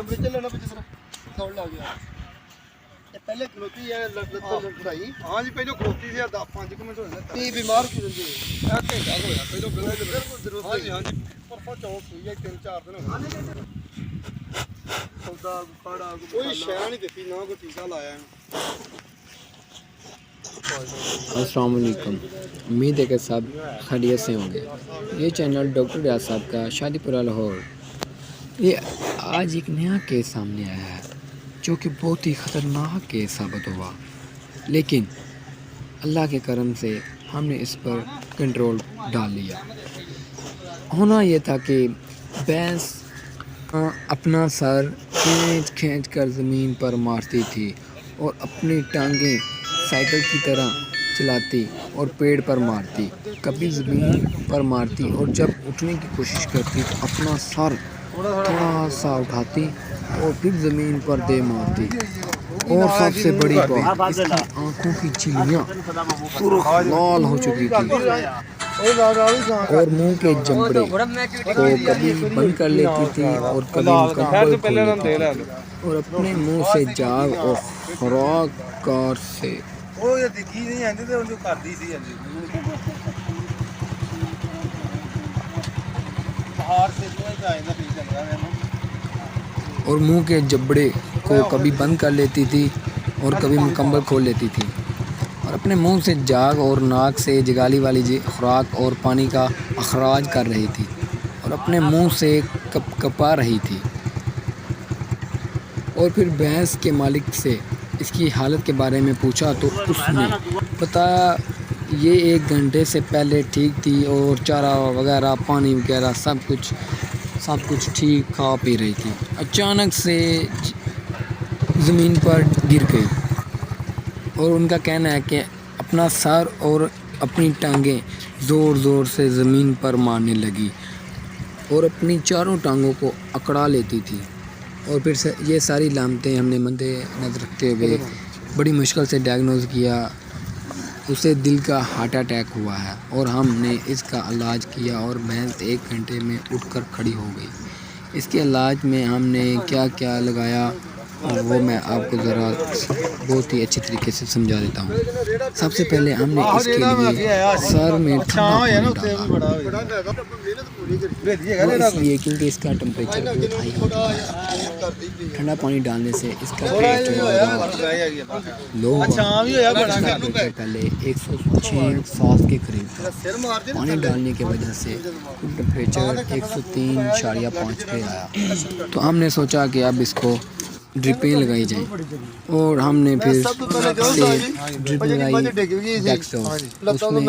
Temperature लेना पे जरा दौड़ ला गया ये पहले खलोती है लड़ाई हां जी पहले खलोती थी 5 मिनट होने ती बीमार की रही है घंटा होया पहले बिल्कुल जरूर हां जी परसों चौथ हुई है 3-4 दिन हो गए सौदा खाड़ा कोई शय नहीं देती ना कोई टीका लाया अस्सलाम वालेकुम। उम्मीद है कि सब खैरियत से होंगे। ये चैनल डॉक्टर रियाज साहब का शादीपुरा लाहौर। ये आज एक नया केस सामने आया है जो कि बहुत ही ख़तरनाक केस साबित हुआ, लेकिन अल्लाह के करम से हमने इस पर कंट्रोल डाल लिया। होना ये था कि भैंस अपना सर खींच कर ज़मीन पर मारती थी और अपनी टांगें साइकिल की तरह चलाती और पेड़ पर मारती, कभी ज़मीन पर मारती और जब उठने की कोशिश करती तो अपना सर थोड़ा सा उठाती और फिर ज़मीन पर दे मारती। और सबसे बड़ी बात, इसकी आँखों की झिल्लियाँ लाल हो चुकी थी और मुंह के जबड़े को कभी बंद कर लेती थी और कभी मुकम्मल खोल लेती थी और अपने मुंह से जाग और खुराक कार से और मुंह के जबड़े को कभी बंद कर लेती थी और कभी मुकम्मल खोल लेती थी और अपने मुंह से जाग और नाक से जगाली वाली खुराक और पानी का अखराज कर रही थी और अपने मुंह से कपा रही थी। और फिर भैंस के मालिक से इसकी हालत के बारे में पूछा तो उसने बताया ये 1 घंटे से पहले ठीक थी और चारा वगैरह पानी वगैरह सब कुछ ठीक खा पी रही थी। अचानक से ज़मीन पर गिर गई और उनका कहना है कि अपना सर और अपनी टांगें ज़ोर से ज़मीन पर मारने लगी और अपनी चारों टांगों को अकड़ा लेती थी। और फिर ये सारी लामतें हमने मद्देनज़र रखते हुए बड़ी मुश्किल से डायग्नोज़ किया। उसे दिल का हार्ट अटैक हुआ है और हमने इसका इलाज किया और भैंस 1 घंटे में उठकर खड़ी हो गई। इसके इलाज में हमने क्या क्या लगाया वो मैं आपको ज़रा बहुत ही अच्छी तरीके से समझा देता हूँ। सबसे पहले हमने इसके लिए सर में ठंडा पानी डाला, इसलिए क्योंकि इसका टेम्परेचर बहुत हाई हो चुका है। ठंडा पानी डालने से इसका टेम्परेचर लो हुआ। पहले 106-107 के करीब था। पानी डालने की वजह से टेम्परेचर 103.5 पे आया। तो हमने सोचा कि अब इसको ड्रिपें लगाई जाएं और हमने फिर ड्रिप लगाई डेक्सो उसमें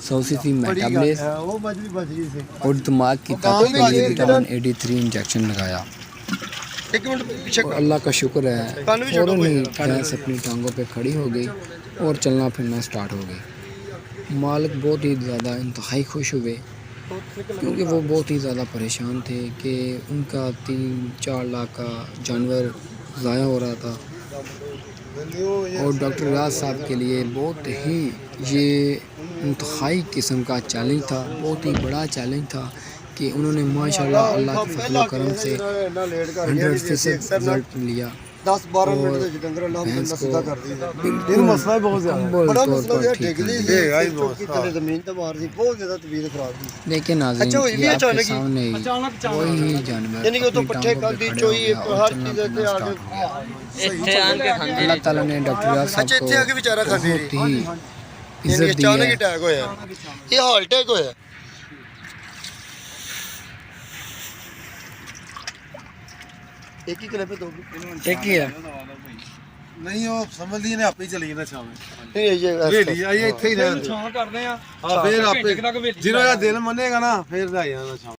100 मेटाबलेस और दिमाग की ताकत के लिए विटामिन 83 इंजेक्शन लगाया। और अल्लाह का शुक्र है फ़ौरन ही भैंस अपनी टांगों पे खड़ी हो गई और चलना फिरना स्टार्ट हो गई। मालिक बहुत ही ज़्यादा इंतहाई खुश हुए क्योंकि वो बहुत ही ज़्यादा परेशान थे कि उनका 3-4 लाख का जानवर ज़ाया हो रहा था। और डॉक्टर रियाज साहब के लिए बहुत ही ये इंतहाई किस्म का चैलेंज था, बहुत ही बड़ा चैलेंज था कि उन्होंने माशाल्लाह अल्लाह के फज़ल व करम से 100% रिज़ल्ट लिया। 10-12 मिनट ਦੇ ਡੰਗਰ ਅੱਲਾਹ ਬੰਦਾ ਸਿੱਧਾ ਕਰ ਦਿੰਦਾ ਇਹ ਮਸਲਾ ਬਹੁਤ ਜ਼ਿਆਦਾ ਬੜਾ ਮਸਲਾ ਜਿਹੜਾ ਡਿੱਗਦੀ ਸੀ ਚੌਕੀ ਥੱਲੇ ਜ਼ਮੀਨ ਤੇ ਮਾਰਦੀ ਬਹੁਤ ਜ਼ਿਆਦਾ ਤਬੀਅਤ ਖਰਾਬ ਸੀ। लेकिन नाज़रीन ये आपके सामने ही वही जानवर यानी कि तो पट्ठे खादी चोई हर चीज ਇੱਥੇ ਆ ਕੇ ਇੱਥੇ ਆਣ ਕੇ ਖਾਂਦੇ अल्लाह ताला ने डॉक्टर रियाज साहब को ਇੱਥੇ ਆ ਕੇ ਵਿਚਾਰਾ ਖਾਂਦੇ बहुत ही इज्जत इज्जत दी अचानक है। अटैक होया ये हार्ट अटैक होया एक ही क्लिप है दो एक ही है नहीं वो समझ ली ने आपे चली जाना शाम नहीं ये वेली आइए ਇੱਥੇ ਹੀ ਰਹਿਣ ਛਾਂ ਕਰਦੇ ਆ ਹਾਂ ਫੇਰ ਆਪੇ ਜਦੋਂ ਇਹ ਦਿਲ ਮੰਨੇਗਾ ਨਾ ਫੇਰ ਲੈ ਜਾਣਾ ਸ਼ਾਮ